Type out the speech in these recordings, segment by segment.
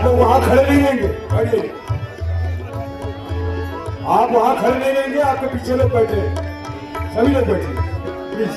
आप लोग वहां खड़े नहीं रहेंगे, बैठिए। आप वहां खड़े नहीं रहेंगे, आपके पीछे लोग बैठे, सभी लोग बैठे प्लीज।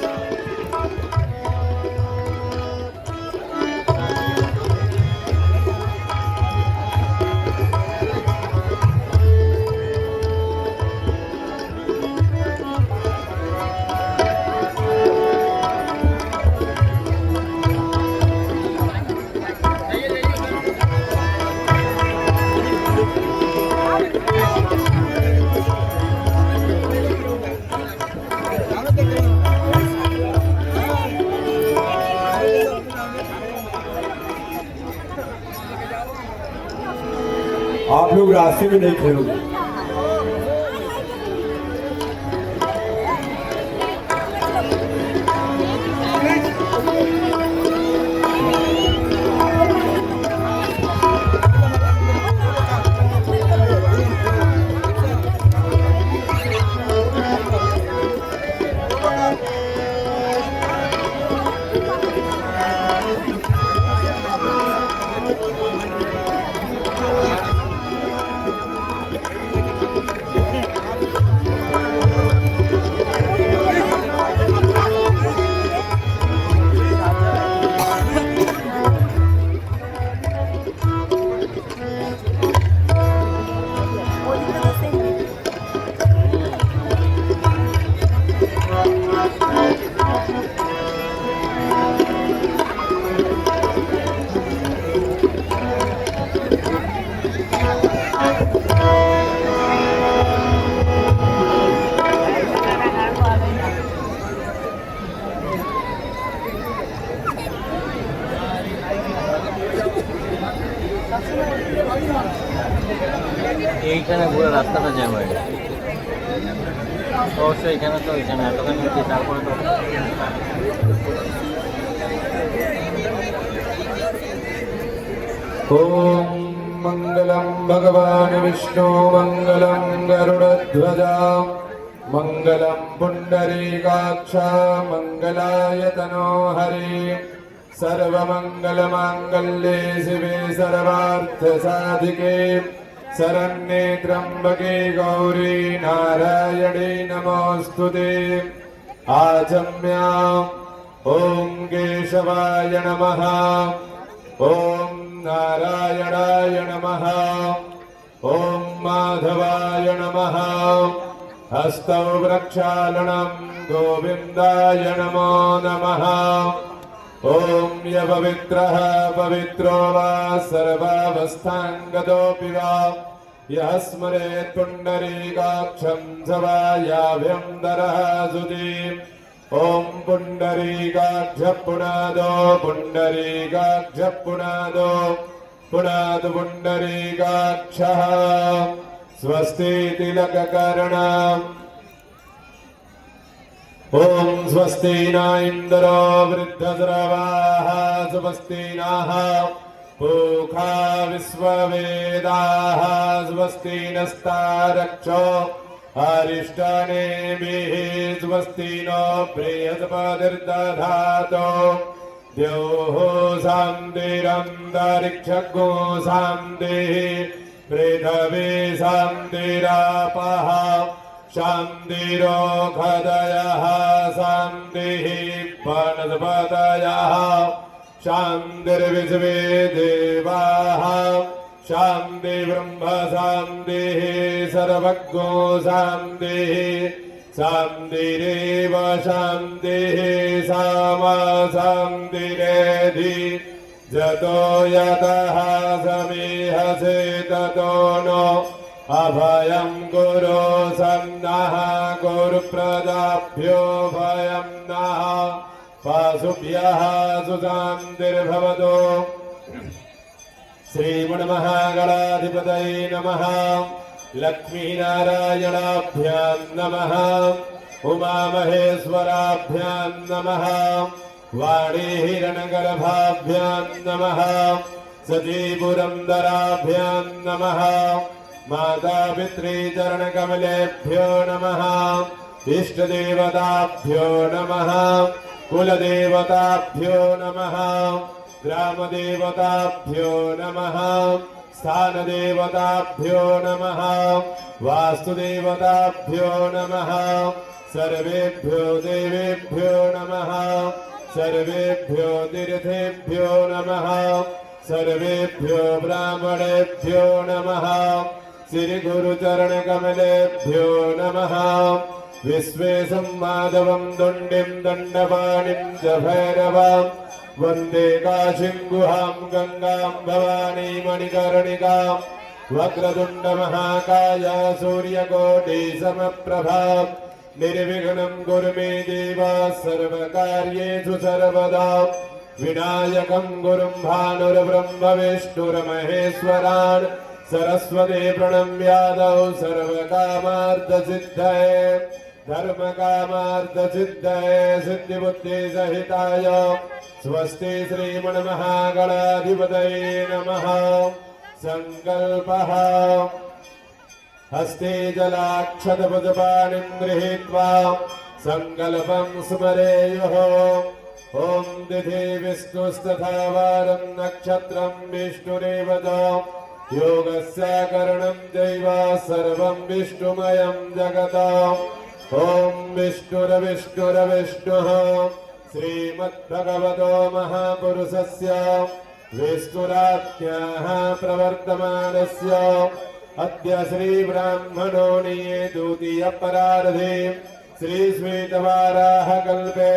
आप लोग रास्ते में नहीं खड़े होंगे। এইখানে পুরো রাস্তাটা জ্যাম হয়ে গেছে অবশ্যই এখানে তো এখানে এতখানি তারপরে তো ओम मंगलम भगवान विष्णु मंगलम गरुड़ध्वजा मंगलम पुंडरीकाक्ष मंगलाय तनो हरि सर्वमंगलमांगल्ये शिवे सर्वार्थसाधिके शरण्ये त्र्यंबके गौरी नारायणे नमोस्तुते आचम्या ओम केशवाय नमः ओम नारायणाय नमः ओम माधवाय नमः हस्तौ प्रक्षालनं गोविन्दाय नमो नमः ओम यपवित्रः पवित्रो वा सर्वावस्थाङ्गतोऽपि वा यः स्मरेत् पुण्डरीकाक्षं स वा याभ्यन्तरः सुधीम् ओम पुंडरीकाक्ष पुनादो पुंडरीकाक्ष पुनादो पुनाद पुंडरीकाक्षः स्वस्ति तिलककर्णम् ओम स्वस्ति न इन्द्रो वृद्धस्रवाः स्वस्ति नः पूषा विश्ववेदाः स्वस्ति नस्तारक्षो अरिष्टानेमिः स्वस्ति नो बृहस्पतिर्दधातु द्योः शान्तिरन्तरिक्षगो शान्तिः पृथिवी शान्तिरापः शान्तिरोषधयः शान्तिः वनस्पतयः शान्तिर्विश्वे देवाः शान्ति ब्रह्म शान्तिः सर्वज्ञो शान्तिः शान्तिरेव शान्तिः सामा शान्तिरेधि जतो यतः समीहसे ततो नो अभयं गुरो सन्नः गुरुप्रदाभ्यो भयं नः पशुभ्यः सुशान्तिर्भवतु श्रीमन्महागणाधिपतये नमः लक्ष्मीनारायणाभ्यां नमः उमामहेश्वराभ्यां नमः वाणीहिरण्यगर्भाभ्यां नमः सजीपुरन्दराभ्यां नमः मातापितृचरणकमलेभ्यो नमः इष्टदेवताभ्यो नमः कुलदेवताभ्यो नमः ग्रामदेवताभ्यो नमः स्थानदेवताभ्यो नमः वास्तुदेवताभ्यो नमः सर्वेभ्यो देवेभ्यो नमः सर्वेभ्यो तीर्थेभ्यो नमः सर्वेभ्यो ब्राह्मणेभ्यो नमः श्री गुरुचरणकमलेभ्यो नमः विश्वेशं माधवं दण्डिं दण्डपाणिं च भैरवं वन्दे काशीं गुहां गंगां भवानी मणिकर्णिकां वक्रतुण्डमहाकाय सूर्यकोटि समप्रभा निर्विघ्नं कुरु मे देव सर्वकार्येषु सर्वदा विनायकं गुरुं भानुर्ब्रह्म विष्णुर्महेश्वरान् सरस्वती प्रणम्यादौ सर्वकामार्थसिद्धये धर्मकामार्थसिद्धये सिद्धिबुद्धिसहिताय स्वस्ति श्रीमन्महागणाधिपतये नमः। संकल्पः हस्ते जलाक्षतपुष्पाणिं गृहीत्वा संकल्पं स्मरेयुः। ॐ तिथि विष्णुस्तथा वारं नक्षत्रं विष्णुरेव च योगस्य करणं चैव सर्वं विष्णुमयं जगत्। ॐ विष्णुर्विष्णुर्विष्णुः श्रीमद्भगवतो महापुरुषस्य विष्णुराज्ञाः प्रवर्तमानस्य अद्य श्रीब्राह्मणोऽणिये द्वितीयपरार्धे श्रीश्वेतवाराहकल्पे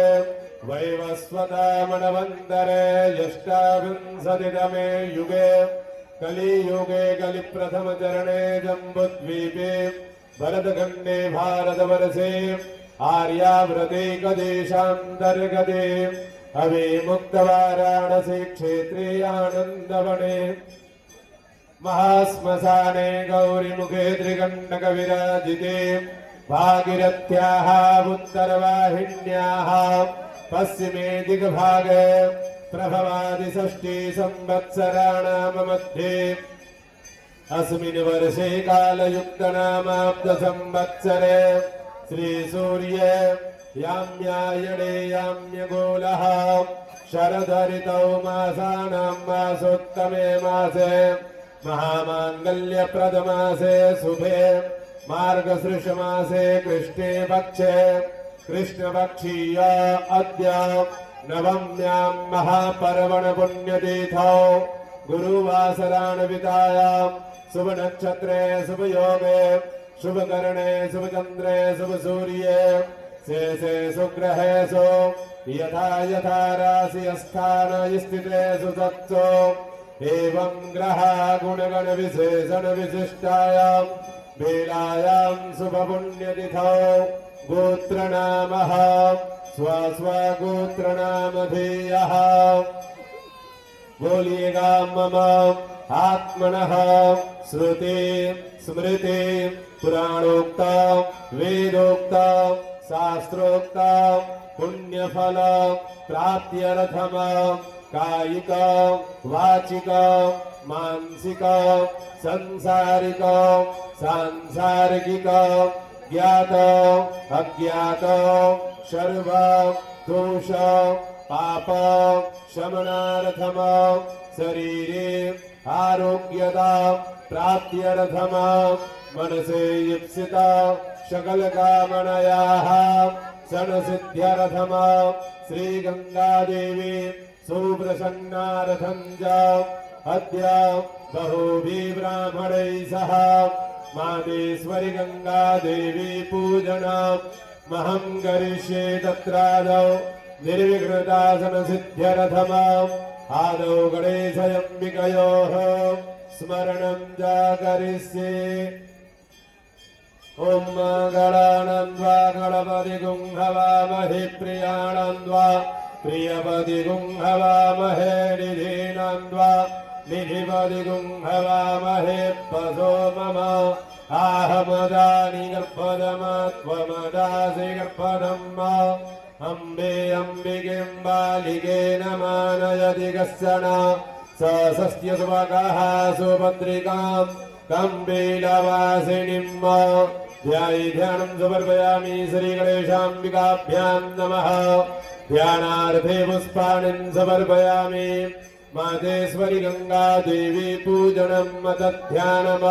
वैवस्वतामनवन्तरे षष्ठाविंशतितमे युगे कलियुगे कलिप्रथमचरणे जम्बुद्वीपे भरतखण्डे भारतवर्षे आर्याव्रते कदेशान्तर्गते अविमुक्तवाराणसी क्षेत्रे आनन्दवने महाश्मशाने गौरीमुखे त्रिकण्टकविराजिते भागीरथ्याः उत्तरवाहिन्याः पश्चिमे दिग्भागे प्रभवादि षष्ठी संवत्सराणां मध्ये अस्मिन् वर्षे कालयुक्तनामाब्द संवत्सरे श्रीसूर्ये याम्यायणे याम्यगोलः शरदऋतौ मासानां मासोत्तमे मासे महामाङ्गल्यप्रदमासे शुभे मार्गशीर्षमासे कृष्णे पक्षे कृष्णपक्षीय अद्य नवम्यां महापर्वण पुण्यतीथौ गुरुवासरान्वितायां शुभनक्षत्रे शुभयोगे शुभकरणे शुभचन्द्रे शुभसूर्ये शेषे सुग्रहेषु यथा यथा राशिस्थान स्थितेषु तत्सु एवं ग्रहा गुणगण विशेषण विशिष्टायां वेलायां शुभपुण्यतिथौ गोत्रनामः स्वस्वगोत्रनामधेयः बोलिएगा मम आत्मनः श्रुति स्मृति पुराणोक्त वेदोक्त शास्त्रोक्त पुण्यफल प्राप्त्यर्थम कायिक वाचिक मानसिक संसारिक सांसारिक ज्ञात अज्ञात सर्व दोष पाप शमनार्थम शरीरे आरोग्यता प्राप्त्यर्थम मनसे इप्सिता सकल कामनायाः सनसिद्ध्यर्थम श्री गंगा देवी सुप्रसन्नार्थं च अद्य बहुभिः ब्राह्मणैः सह मातेश्वरी गंगा देवी पूजनम् महं करिष्ये तत्रादौ निर्विघ्नतासनसिद्ध्यर्थम आदौ गणेशयम्बिकयोः स्मरणं च करिष्ये। ॐ गणानन्द्वा गणपतिगुं हवामहे प्रियाणन्द्वा प्रियपतिगुं हवामहे निधीनन्द्वा निधिपतिगुं हवामहे पशो मम आहमदानि गर्भदमत्वमदासि गर्भदम् अम्बे अम्बिकें बालिके नमानयति कश्चन स सस्य सुभगः सुभद्रिकां कम्बीलवासिनीम् ध्यानं समर्पयामि श्रीगणेशाम्बिकाभ्यां नमः। ध्यानार्थे पुष्पाणिं समर्पयामि मातेश्वरी गंगा देवी पूजनम मत ध्यानम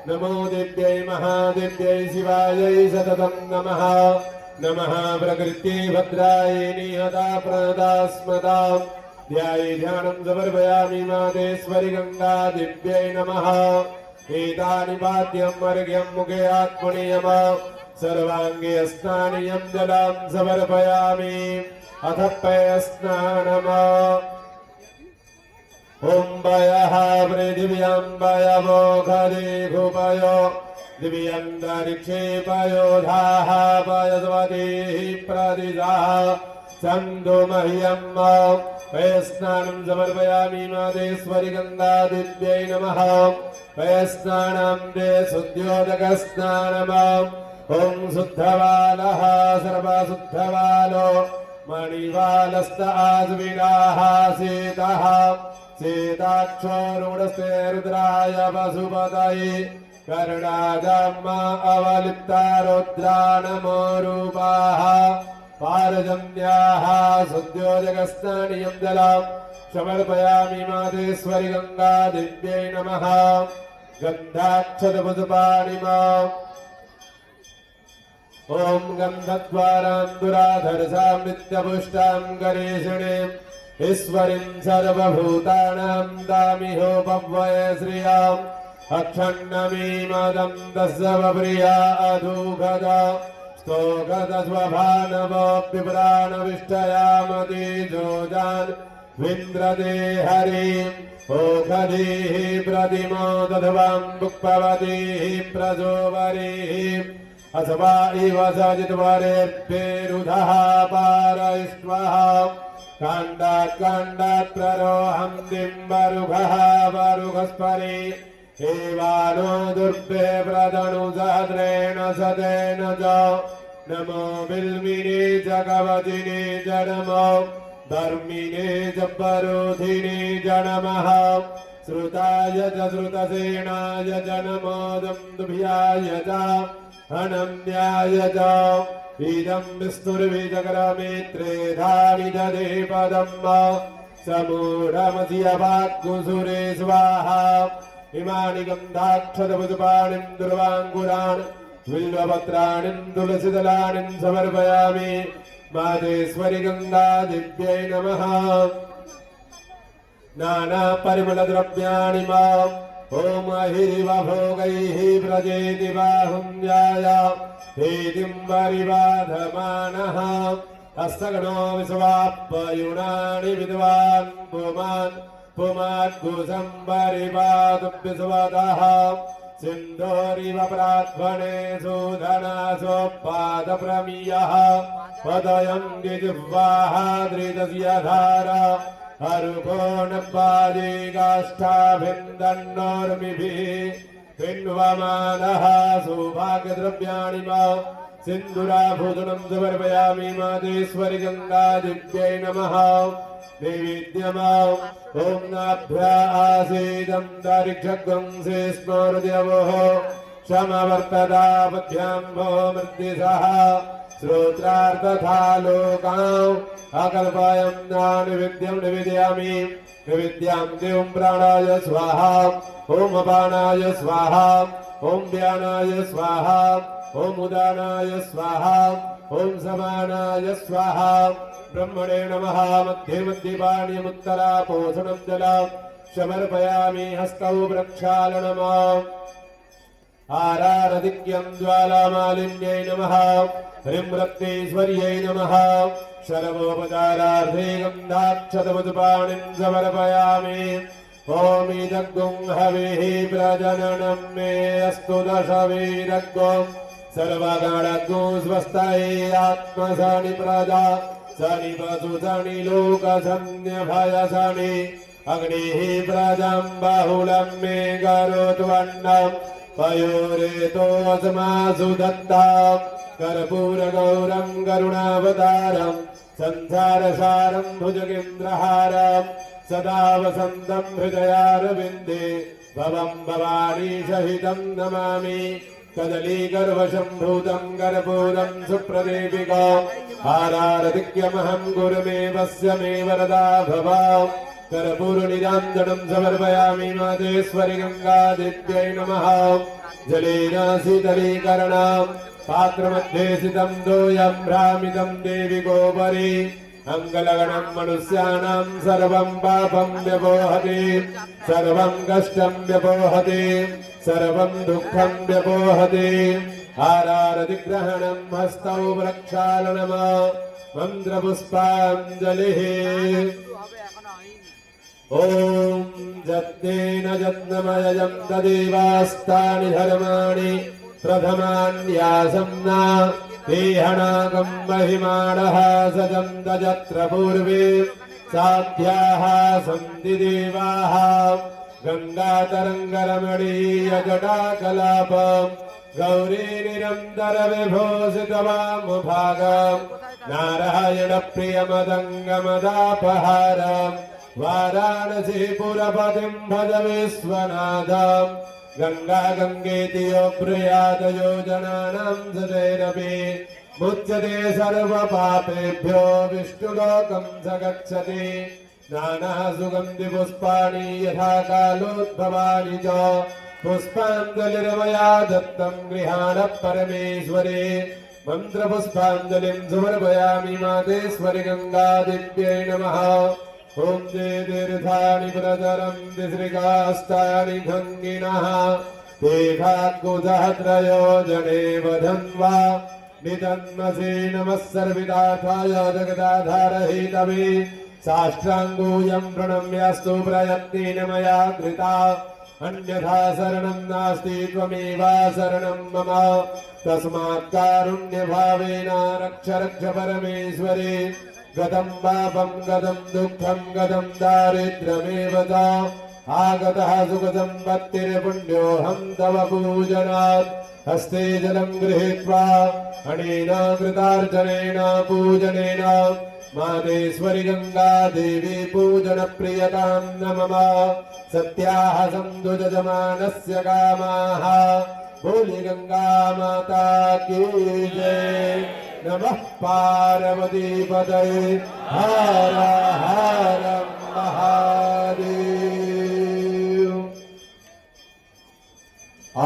नमो दिव्यै महादिव्यै शिवायै सततं नमः नमः प्रकृति भद्रायै निहता प्रणदास्मदां ध्याये ध्यानं समर्पयामि मातेश्वरी गंगा दिव्यै नमः एतानि पाद्यम् अर्घ्यं मुखे आत्मनियम सर्वांगे स्नानियं जलं समर्पयामि अथ पयस्नानम् ओम वयः पृथिव्यां वयवोखदे भूपयो दिव्यन्तरिक्षेपयो धाः पयस्वतीः प्रदिशाः सन्तु मह्यं पयस्नानं समर्पयामि मातेश्वरी गंगा दिव्यै नमः पयस्नानं ते शुद्ध्योदकस्नानम् ओम शुद्धबालः सर्वशुद्धबालो मणिबालस्त आज्विनाः सीतः सीताक्षोरुणस्ते रुद्राय पशुपतये कर्णाजम्मा अवलिप्ता रुद्रा नमो रूपाः पारजन्याः शुद्ध्योदकस्नानियं जलं समर्पयामि मातेश्वरी गंगा दिव्यै नमः गन्धाक्षतपुष्पाणिम् ओम गंधद्वारां दुराधरसां नित्यपुष्टां करेषिणीम् ईश्वरीं सर्वभूतानां दामिहोपव्वये श्रियाम् अक्षण्णमीमदं दस्सवप्रिया अधूगदा स्तोगद स्वभानवोऽप्यप्राणविष्टयामतीजोजान् विन्द्रदे हरिम् ओखधीः प्रतिमो दधवां पुष्पवतीः प्रजोवरीः अथवा इव सजित्वरेभ्येरुधः पारयिष्वः काण्डात् काण्डात् प्ररोहं दिम्बरुघः वरुघस्परि एवानो दुर्भे प्रदनुसहद्रेण सदेन च नमो बिल्मिने च कवचिने च नमो धर्मिणे च परोधिने च नमः श्रुताय च श्रुतसेनाय च नमो दन्दुभ्याय च अनन्याय च इदं विष्णुर्विजग्रमेत्रेधानि ददे पदम् समूढमधियवाक्कुसुरे स्वाहा इमानि गन्धाक्षतपुष्पाणिं दुर्वाङ्कुरान् बिल्वपत्राणिं तुलसीदलानिं समर्पयामि मातेश्वरी गंगा दिव्यै नमः नानापरिमलद्रव्याणि माम् ओम अहिरिवभोगैः व्रजेति बाहुञ्जाय हेतिं वरिबाधमानः हस्तगणो विश्वाप्पयुणानि विद्वान् पुमान् पुमाद्घुसं वरिबाधुभ्यसुवतः सिन्धोरिव प्राध्वने सुधनासोपादप्रमीयः पदयं जिह्वाः धृतस्य धारा हरुको नपादे काष्ठाभिन्दन्नोर्मिभिः पिन्वमानः सौभाग्यद्रव्याणि मा सिन्दूराभूषणं समर्पयामि मातेश्वरी गंगा दिव्यै नमः नैवेद्यमा ॐ नाभ्या आसीदं दारिक्षग्ं स्मृत्यवोः क्षमवर्तदा पद्भ्याम्भो मृद्दिशः श्रोत्रार्थथा लोकाम् अकल्पायं नानिवेद्यं निवेदयामि निवेद्यां देवं प्राणाय स्वाहा ॐ अपानाय स्वाहा ॐ व्यानाय स्वाहा ॐ उदानाय स्वाहा ॐ समानाय स्वाहा ब्रह्मणे नमः मध्ये मध्ये पाणिमुत्तरापोषणं जलं समर्पयामि हस्तौ प्रक्षालनम् आरारदिक्यं ज्वालामालिन्यै नमः ह्रीं रक्तेश्वर्यै नमः सर्वोपचारार्थे गन्धाक्षतपुष्पाणिं समर्पयामि ॐ इदग्गुं हविः प्रजननं मे अस्तु दशवीरग्गुं सर्वगणग्गुं स्वस्तायै आत्मसनि प्रजा सनि पशु सनि लोकसन्न्यभयसनि अग्निः प्रजां बाहुलं मे करोतु अन्नम् पयोरेतोऽस्मासु दत्तां कर्पूरगौरं करुणावतारं संसारसारं भुजगेन्द्रहारं सदा वसन्तं हृदयारविन्दे भवं भवानी सहितं नमामि कदलीगर्भशम्भूतं कर्पूरं सुप्रदीपिका हारारतिक्यमहं गुरुमे वस्य मे वरदा भव कर्पूरनिराञ्जनं समर्पयामि मातेश्वरि गङ्गादेव्यै नमः जलेन शीतलीकरणं पात्रमध्ये स्थितं तोयं भ्रामितं देवि गोपरि अङ्गलगणं मनुष्याणां सर्वं पापं व्यपोहति सर्वं कष्टं व्यपोहति सर्वं दुःखं व्यपोहति हारारतिग्रहणं हस्तौ प्रक्षालनम् मन्त्रपुष्पाञ्जलिः ॐ जत्नेन जत्नमयं तदेवास्तानि धर्माणि प्रथमान्यासं न देहनागं महिमानः सजं तजत्र पूर्वे साध्याः सन्ति देवाः गङ्गातरङ्गरमणीयजटाकलापम् गौरी निरन्तरविभूषितवामुभागम् नारायणप्रियमदङ्गमदापहारम् वाराणसीपुरपतिं भज विश्वनाथम् गङ्गा गङ्गेति यो प्रयात योजनानां सदैरपि मुच्यते सर्वपापेभ्यो विष्णुलोकं स गच्छति नाना सुगन्धिपुष्पाणि यथा कालोद्भवानि च पुष्पाञ्जलिर्मया दत्तं गृहाण परमेश्वरे मन्त्रपुष्पाञ्जलिं समर्पयामि मातेश्वरि गङ्गादेव्यै नमः ॐ ते तीर्थानि प्रचरन्ति श्रीकास्तानि खङ्गिनः देहाद्गुसहस्रयोजने वधन्वा नितन्मसे नमः सर्विदार्थाय जगदाधारहितवे साष्टाङ्गोऽयं प्रणम्यास्तु प्रयत्नेन मया कृता अन्यथा शरणं नास्ति त्वमेव शरणं मम तस्मात् कारुण्यभावेन रक्ष रक्ष परमेश्वरे गतं पापं गतं दुःखं गतं दारिद्र्यमेव च आगतः सुखसम्पत्तिर्पुण्योऽहं तव पूजनात् हस्ते जलं गृहीत्वा अनेन कृतार्जनेन पूजनेन मातेश्वरि गंगा देवी पूजन प्रियतां न मम सत्याः सन्तु यजमानस्य कामाः बोली गंगा माता की जय नमः पार्वती पतये हर